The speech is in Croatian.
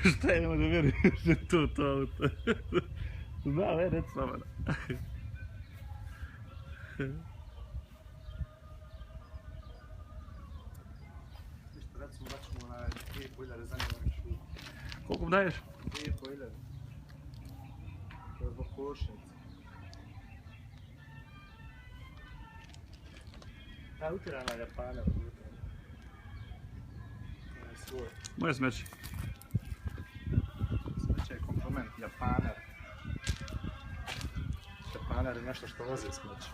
Šta je, može vjeruješ da je to auto? Da, reci sama. Ništa, recimo da ćemo na 2.500 za njega šuti. Koliko mu daješ? 2.500. To je zbog košnice. Ta utjerana Japana unutra. To je svoj. Moje smeće. Smeće je komplement Japaner. Japaner je nešto što voze smeće.